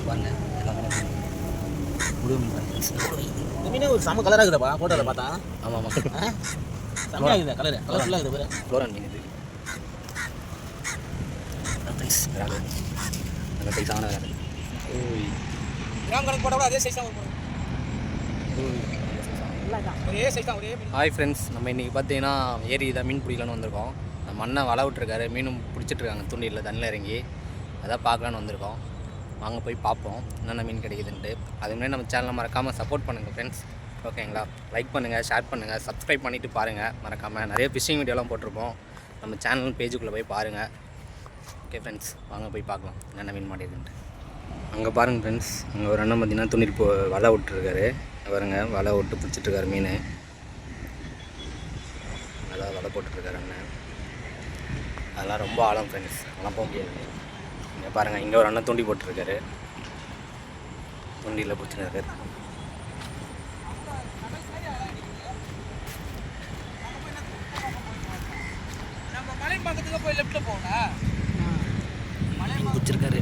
பாருங்க எல்லாமே முழு மீன் பாருங்க. இந்த மீனே ஒரு செம கலராக இருக்குதுப்பா ஃபோட்டோவில் பார்த்தா. ஆமாம் ஆமாம் செம்மையாக இருக்குது கலர் ஃபுல்லாக இருக்குது பாரு. ஃப்ளோரான் மீன் இது விரால் நல்ல சைஸான விரால். ஓய் கிராம் கணக்கு போட்டால் கூட அதே சைஸ் தான் வரும். ஒரே சைஸ் தான் ஒரே. ஹாய் ஃப்ரெண்ட்ஸ், நம்ம இன்றைக்கி பார்த்தீங்கன்னா ஏரி தான் மீன் பிடிக்கலான்னு வந்திருக்கோம். நம்ம அண்ணன் வலை விட்டுருக்காரு, மீனும் பிடிச்சிட்ருக்காங்க தூண்டியில் தண்ணியில் இறங்கி. அதான் பார்க்கலான்னு வந்திருக்கோம். வாங்க போய் பார்ப்போம் என்னென்ன மீன் கிடைக்குதுன்ட்டு. அதுமாதிரி நம்ம சேனலை மறக்காமல் சப்போர்ட் பண்ணுங்கள் ஃப்ரெண்ட்ஸ், ஓகேங்களா? லைக் பண்ணுங்கள், ஷேர் பண்ணுங்கள், சப்ஸ்கிரைப் பண்ணிவிட்டு பாருங்கள் மறக்காமல். நிறைய ஃபிஷிங் வீடியோலாம் போட்டிருப்போம், நம்ம சேனல் பேஜுக்குள்ளே போய் பாருங்கள். ஓகே ஃப்ரெண்ட்ஸ், வாங்க போய் பார்க்கலாம் என்னென்ன மீன் மாட்டேதுன்ட்டு. அங்கே பாருங்கள் ஃப்ரெண்ட்ஸ், அங்கே ஒரு அண்ணன் பார்த்தீங்கன்னா துணிட்டு வலை விட்டுருக்காரு. பாருங்க வலை விட்டு பிடிச்சிட்ருக்காரு மீன். நல்லா வலை போட்டுட்ருக்காரு அண்ணன். அதெல்லாம் ரொம்ப ஆழம் ஃப்ரெண்ட்ஸ், அதெல்லாம் போக முடியாது. இங்கே பாருங்கள், இங்கே ஒரு அண்ணன் தூண்டி போட்டிருக்காரு, தூண்டியில் பிடிச்சிருக்காரு. மலை பக்கத்துக்கு போய் லெஃப்ட்டில் போங்க, மீன் பிடிச்சிருக்காரு.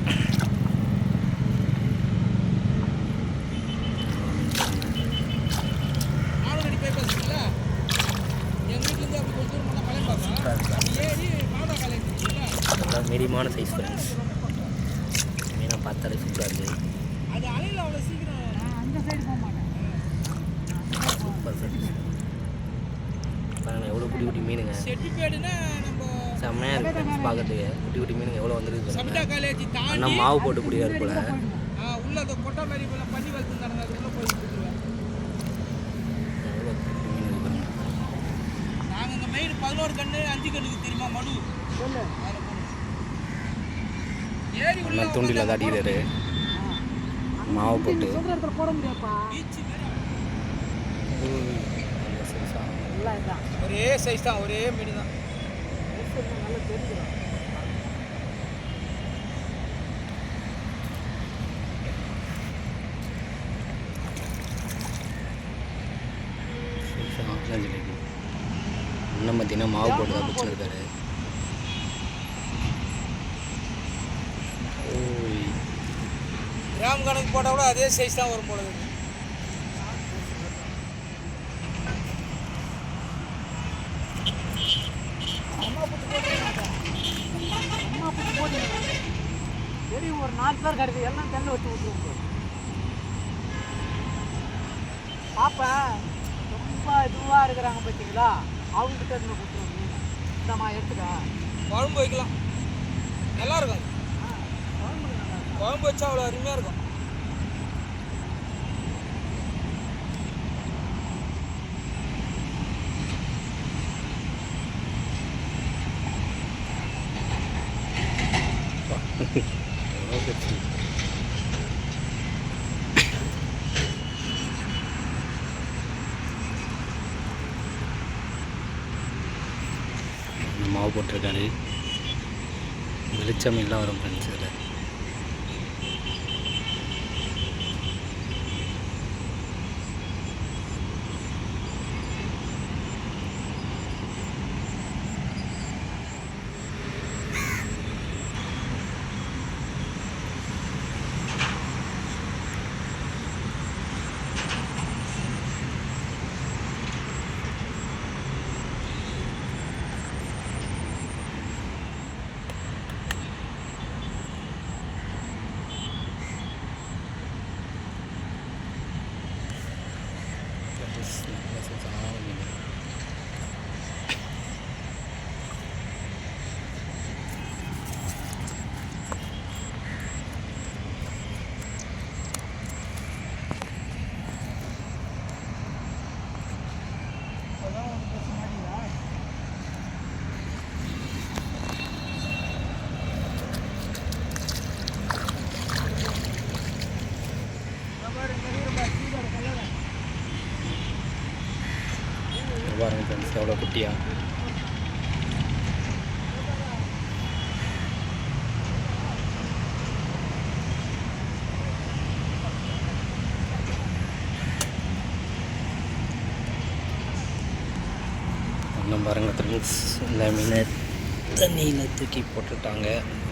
மீடியமான சைஸ் ஃப்ரெண்ட்ஸ், மீனை பார்த்தாலே சூப்பராக இருக்குது. சூப்பர் ஃப்ரெண்ட்ஸ், பாருங்கள் எவ்வளோ குட்டி குட்டி மீனுங்க, செம்மையாக இருக்குது ஃப்ரெண்ட்ஸ் பார்க்கறதுக்கு. குட்டி குட்டி மீனுங்க எவ்வளோ வந்துருக்கு. ஆனால் மாவு போட்டு பிடிக்காது போல். நாங்கள் மெயின் 11 கண்ணு 5 கண்ணுக்கு தெரியுமா மடு ஏரி தூண்டில் தான் அடிக்கிறாரு மாவு போட்டு. ஒரே சைஸ் தான், ஒரே மீன் தான். இன்னும் பார்த்தீங்கன்னா மாவு போட்டு தான் பிடிச்சிருக்காரு. கிராம் கணக்கு போட்டால் கூட அதே சைஸ் தான் வரும் போல. சரி, ஒரு 4 பேர் கிடைக்குது, எல்லாம் தென்னை வச்சு விட்டுருவோம். பாப்பா ரொம்ப இதுவாக இருக்கிறாங்க பார்த்தீங்களா, அவங்ககிட்ட இருந்து கொடுத்துருவோம். இந்தம்மா எடுத்துக்கா, குழம்பு வைக்கலாம், நல்லா இருக்கும். குழம்பு வச்சா அவ்வளோ அருமையாக இருக்கும். மாவு போட்டிருக்காரு, வெளிச்சம் எல்லாம் வரும் ஃப்ரெண்ட்ஸ். இதில் பாருங்கள் ஃப்ரெண்ட்ஸ் எவ்வளோ குட்டியாக. இன்னும் பாருங்கள் ஃப்ரெண்ட்ஸ், இந்த மீனை தண்ணியில் தூக்கி போட்டுட்டாங்க,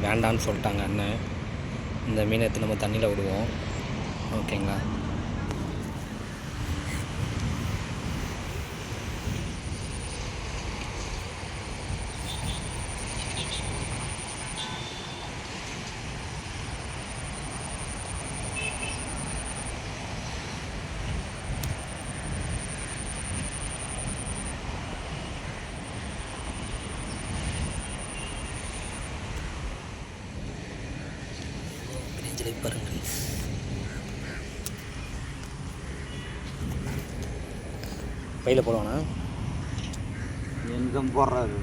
வேண்டான்னு சொல்லிட்டாங்க அண்ணன். இந்த மீனை எடுத்து நம்ம தண்ணியில் விடுவோம். ஓகேங்களா? பாருங்க பையில் போடுவானா எங்கம் போடுறாரு.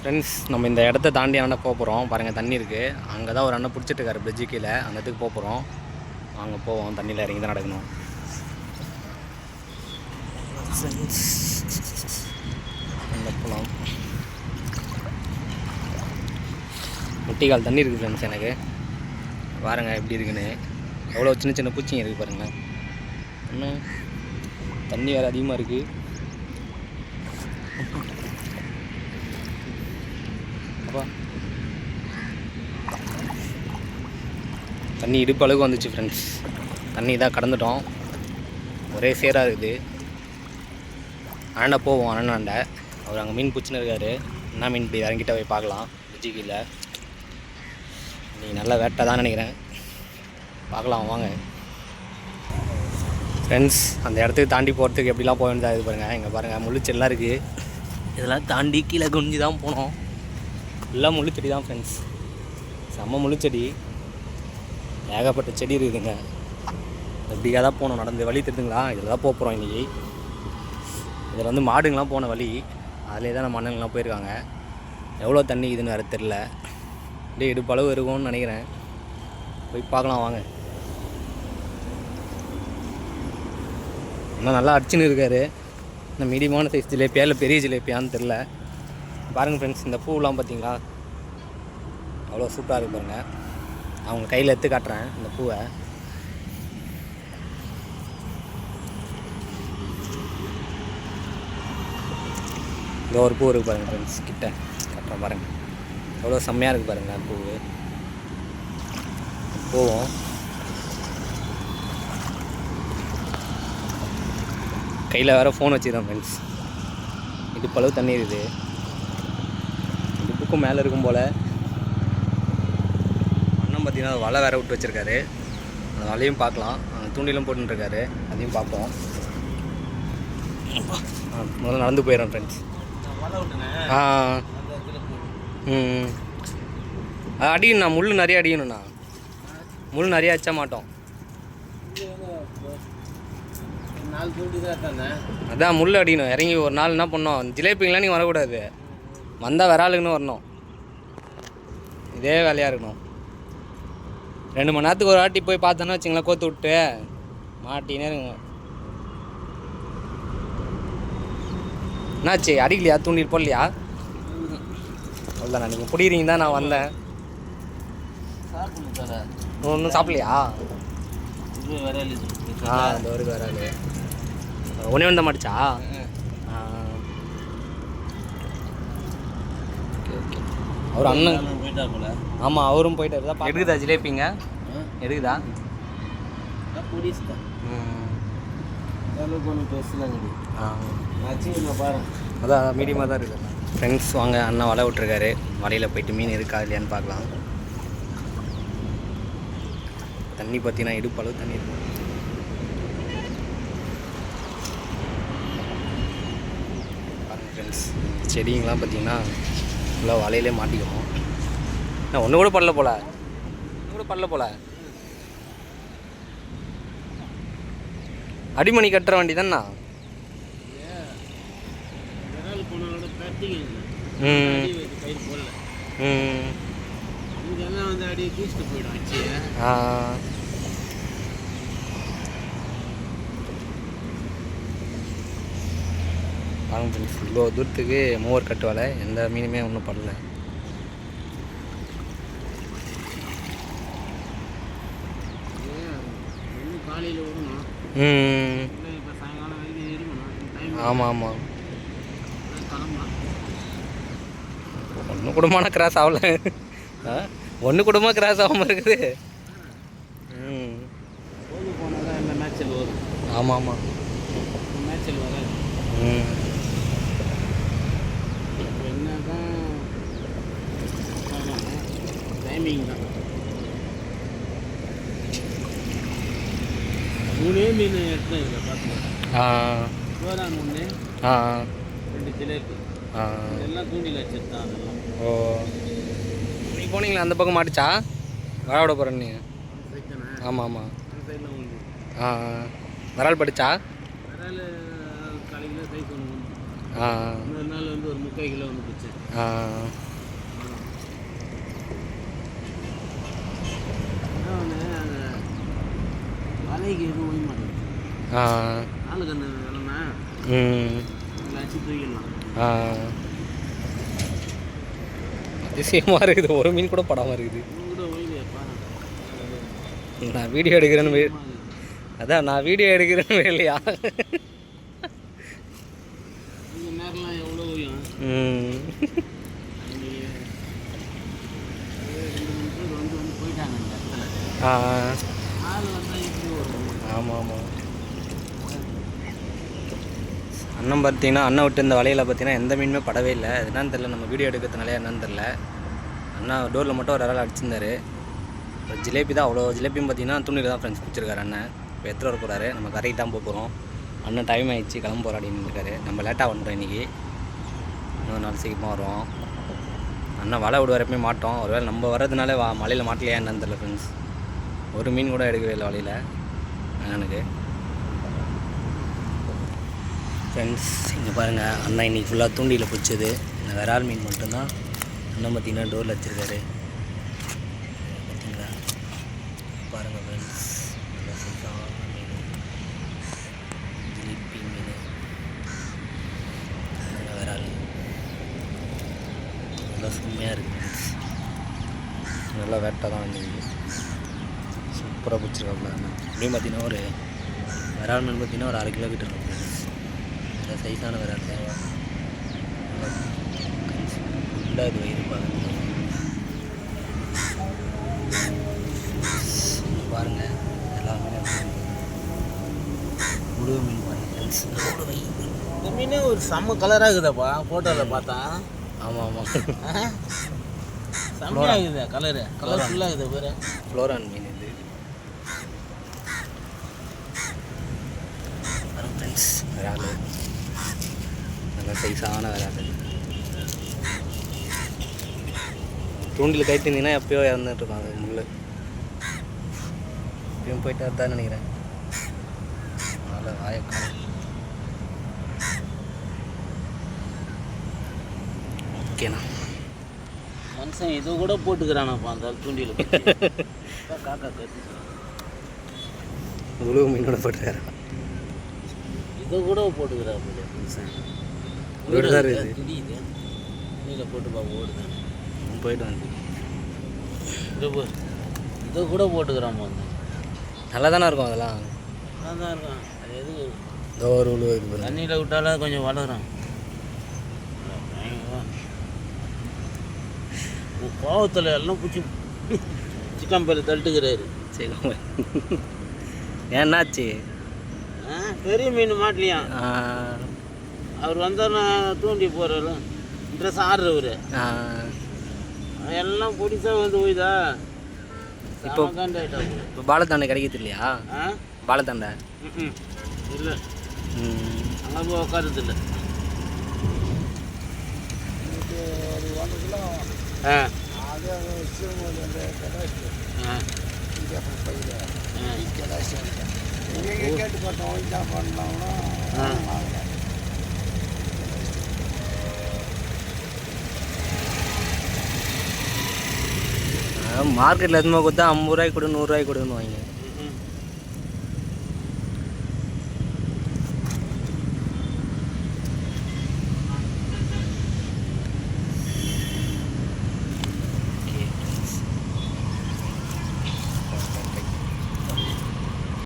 ஃப்ரெண்ட்ஸ், நம்ம இந்த இடத்த தாண்டி அண்ணன் போக போகிறோம். பாருங்கள் தண்ணி இருக்குது. அங்கே தான் ஒரு அண்ணன் பிடிச்சிட்டு இருக்காரு பிரிட்ஜு கீழே. அந்த இடத்துக்கு போக போகிறோம். அங்கே போவோம். தண்ணியில் இறங்கி தான் நடக்கணும். அங்கே போகலாம். முட்டிக்கால் தண்ணி இருக்குது ஃப்ரெண்ட்ஸ். எனக்கு பாருங்கள் எப்படி இருக்குன்னு. எவ்வளோ சின்ன சின்ன பூச்சிங்க இருக்குது பாருங்களேன். இன்னும் தண்ணி வேறு அதிகமாக இருக்குது. அப்பா தண்ணி இடுப்பு அளவுக்கு வந்துச்சு ஃப்ரெண்ட்ஸ். தண்ணி தான் கடந்துட்டோம். ஒரே சேராக இருக்குது. அண்ணா போவோம். அண்ணாண்ட அவர் அங்கே மீன் பிடிச்சின்னு இருக்காரு. என்ன மீன் இப்படி இறங்கிட்ட போய் பார்க்கலாம். பிரிட்ஜுக்கில் நீ நல்லா வேட்டை தான் நினைக்கிறேன். பார்க்கலாம் வாங்க ஃப்ரெண்ட்ஸ். அந்த இடத்துக்கு தாண்டி போகிறதுக்கு எப்படிலாம் போக வேண்டியதாக இது பாருங்கள். இங்கே பாருங்கள் முள்ளுச்செடிலாம் இருக்குது. இதெல்லாம் தாண்டி கீழே குனிஞ்சு தான் போனோம். எல்லாம் முள்ளுச்செடி தான் ஃப்ரெண்ட்ஸ். செம்ம முள்ளுச்செடி. ஏகப்பட்ட செடி இருக்குதுங்க. எப்படியாக தான் போனோம். நடந்து வழி தெரியுதுங்களா? இதில் தான் போகிறோம் இன்றைக்கி. இதில் வந்து மாடுங்கள்லாம் போன வழி. அதிலே தான் நம்ம அண்ணன்லாம் போயிருக்காங்க. எவ்வளோ தண்ணி இதுன்னு வேறு தெரில. அப்படியே இடுப்பளவு இருக்கும்னு நினைக்கிறேன். போய் பார்க்கலாம் வாங்க. இன்னும் நல்லா அடிச்சுன்னு இருக்காரு. இந்த மீடியமான சைஸ் ஜிலேபியா இல்லை பெரிய ஜிலேபியான்னு தெரில. பாருங்கள் ஃப்ரெண்ட்ஸ், இந்த பூவெலாம் பார்த்தீங்களா? அவ்வளோ சூப்பராக இருக்கு பாருங்கள். அவங்க கையில் எடுத்து காட்டுறேன் இந்த பூவை. இந்த ஒரு பூ இருக்குது பாருங்கள் ஃப்ரெண்ட்ஸ். கிட்ட காட்டுறேன் பாருங்கள். எவ்வளோ செம்மையாக இருக்குது பாருங்கள் பூ. போவோம். கையில் வேறு ஃபோன் வச்சுக்கிறேன் ஃப்ரெண்ட்ஸ். இடுப்பளவு தண்ணி இருக்குது. இடுப்புக்கும் மேலே இருக்கும் போல். அண்ணன் பார்த்தீங்கன்னா வலை வேறு விட்டு வச்சுருக்காரு. அந்த வலையும் பார்க்கலாம். தூண்டிலும் போட்டுருக்காரு. அதையும் பார்ப்போம். முதல்ல நடந்து போயிடுறேன் ஃப்ரெண்ட்ஸ். அடிக்கணுண்ணா. முள் நிறைய அடிக்கணுண்ணா. முள் நிறைய அடிச்சா மாட்டோம். அதான் முள் அடிக்கணும். இறங்கி ஒரு நாள் என்ன பண்ணோம், ஜிலேபிங்கெலாம் நீங்கள் வரக்கூடாது. வந்தால் விராலுக்குன்னு வரணும். இதே வேலையாக இருக்கணும். 2 மணி நேரத்துக்கு ஒரு வாட்டி போய் பார்த்தோன்னா வச்சுங்களேன், கோத்து விட்டு மாட்டினே இருங்க. என்னாச்சு? அடிக்கலையா? தூண்டில் போடலையா? அவ்வளோதாண்ணா. நீங்கள் பிடிக்கிறீங்க தான் நான் வந்தேன். ஒன்றும் சாப்பிட்லையா? இந்த ஒரு விராலு ஒன்றே ஒன்று தான் மாட்டிச்சா? Okay okay. அவர் அண்ணன் போயிட்டார் போல. ஆமாம், அவரும் போயிட்டார் தான். எடுக்குதா ஜிலேபிங்க? எடுக்குதா? அதான் மீடியமாக தான் இருக்குது. ஃப்ரெண்ட்ஸ் வாங்க, அண்ணன் வலை விட்ருக்காரு. வலையில் போயிட்டு மீன் இருக்கா இல்லையான்னு பார்க்கலாம். தண்ணி பார்த்தீங்கன்னா இடுப்பளவு தண்ணி இருக்கும். பாருங்கள் ஃப்ரெண்ட்ஸ், செடிங்கெலாம் பார்த்தீங்கன்னா ஃபுல்லாக வலையிலே மாட்டிக்கணும். நான் ஒன்று கூட பண்ணல போல, ஒன்று கூட பண்ணல போல. அடிமணி கட்டுற வண்டி தானே. இவ்வளோ தூரத்துக்கு மூவர் கட்டுவால, எந்த மீனுமே ஒன்றும் பண்ணல. ஆமாம் ஆமாம், ஒன்று குடும்பமான கிராஸ் ஆகல. ஒன்று குடும்பமாக கிராஸ் ஆகாமல் இருக்குது. ஆமாம் ஆமாம், டைமிங் தான். 3 மீன் எடுத்தேன் இதில் பார்த்துக்கலாம். கோரான் 1, 2 ஜிலேபி, எல்லாம் தூண்டில் வச்சுருந்தான். அதெல்லாம் ஓ, நீங்கள் போனீங்களா அந்த பக்கம் மாட்டுச்சா? விளாட போகிறேன் நீங்கள்? ஆமாம் ஆமாம், விரால் படிச்சா? விரால் காலையில் சைஸ் 1 வந்து, இன்னொரு நாள் வந்து ஒரு 3/4 கிலோ வந்து பிடிச்சேன். வலைக்கு எதுவும் ஓய்ய மாட்டேங்குது. ஆளுக்கு அந்த விலைனா அச்சு தூக்கிடலாம். அதிசயமாக இருக்குது, ஒரு மீன் கூட படாமல் இருக்குது. நான் வீடியோ எடுக்கிறேன்னு அதான் நான் வீடியோ எடுக்கிறேன்னு இல்லையா? நேரம்லாம் எவ்வளோ ஓயும். 2 வந்து போயிட்டாங்க இந்த இடத்துல. ஆள் வந்தால் எப்படி வரும்? ஆமாம் ஆமாம். அண்ணன் பார்த்தீங்கன்னா, அண்ணன் விட்டு இந்த வலையில் பார்த்தீங்கன்னா எந்த மீனுமே படவே இல்லை. அது என்னன்னு தெரில, நம்ம வீடியோ எடுக்கிறதுனால என்னன்னு தெரில. அண்ணா டோரில் மட்டும் ஒரு இறால் அடிச்சிருந்தார். ஒரு ஜிலேபி தான், அவ்வளோ ஜிலேபியும் பார்த்தீங்கன்னா துணியில் தான் ஃப்ரெண்ட்ஸ் பிடிச்சிருக்காரு அண்ணன். இப்போ எடுத்துகிட்டு வர போகிறாரு, நம்ம கரைக்கு தான் போக போகிறோம். அண்ணன் டைம் ஆகிடுச்சு, கிளம்ப போகிற அப்படின்னு இருக்காரு. நம்ம லேட்டாக வந்துட்டோம் இன்றைக்கி, இன்னொரு நாள் சீக்கிரமாக வருவோம். அண்ணன் வலை விடுவார் எப்பவுமே மாட்டோம். ஒருவேளை நம்ம வர்றதுனால மலையில் மாட்டலையா என்னன்னு தெரில ஃப்ரெண்ட்ஸ். ஒரு மீன் கூட எடுக்கவே இல்லை வலையில் அண்ணனுக்கு. ஃப்ரெண்ட்ஸ் இங்கே பாருங்கள், அண்ணன் இன்றைக்கி ஃபுல்லாக தூண்டியில் பிடிச்சது. இந்த விரால் மீன் மட்டும்தான் அண்ணன் பார்த்திங்கன்னா டோரில் வச்சுருக்காரு. பார்த்தீங்களா, பாருங்கள் ஃப்ரெண்ட்ஸ், நல்லா சூப்பரான மீன், ஜிலேபி மீன், விரால் நல்லா சும்மையாக இருக்குது ஃப்ரெண்ட்ஸ். நல்லா வேட்டாக தான் வந்துருக்கு, சூப்பராக பிடிச்சிருக்காப்புல அண்ணன். இப்படியும் பார்த்தீங்கன்னா ஒரு விரால் மீன் பார்த்தீங்கன்னா ஒரு 1/2 கிலோ கிட்ட இருக்கும் ஃப்ரெண்ட்ஸ். நல்ல சைஸான விரால் ஃபுல்லாக இது வயிறு பாருங்கள். எல்லாமே முழு மீன் பாருங்கள் ஃப்ரெண்ட்ஸ். இந்த மீனே ஒரு செம்ம கலராக இருக்குதாப்பா ஃபோட்டோவில் பார்த்தா. ஆமாம் ஆமாம், செம்மையாக இருக்குது கலரு, கலர்ஃபுல்லாக இருக்குது பேர். ஃப்ளோரான் மீன் இது ஃப்ரெண்ட்ஸ். விரால் நல்ல சைஸான விரால். தூண்டில் கைட்டிருந்தீங்கன்னா எப்பயோ இறந்துட்டுருக்கோம் அது முள். எப்பயும் போயிட்டு தான் நினைக்கிறேன். நல்ல ஆயக்காலம். ஓகேண்ணா, மனுஷன் இதை கூட போட்டுக்கிறானப்பா அந்த தூண்டியில். காக்கா கத்தி முழு மீனோட போட்டுக்கிறான். இதை கூட போட்டுக்கிறா மனுஷன். துடியுது தண்ணியில் போட்டு ஓடுதான் போயிட்டு வந்து இதை கூட போட்டுக்கிறான் வந்து. நல்லா தானே இருக்கும், அதெல்லாம் நல்லா தான் இருக்கும். அது எது ஒரு உழு இது தண்ணியில் விட்டாலும் கொஞ்சம் வளரும். கோவத்தில் எல்லாம் பிடிச்சி சிக்கன் பல்லு தட்டுக்கிறாரு. சரி, ஏன்னாச்சு? பெரிய மீன் மாட்டலையா அவர் வந்தால் தூண்டி போகிறாரு, ட்ரெஸ் ஆடுறவர் எல்லாம் பிடிச்சா வந்து போய்தா. இப்போ இப்போ பாலத்தாண்டை கிடைக்கிறது இல்லையா? பாலத்தாண்டை இல்லை, அங்கே போய் உட்காரது இல்லை. அது ஆ கேட்டு பார்த்தோம் இதான் பண்ணலாம்னா மார்க்கெட்டில் எதுவுமே கொடுத்தா 50 ரூபாய்க்கு கொடு 100 ரூபாய்க்கு கொடுன்னு வாங்க.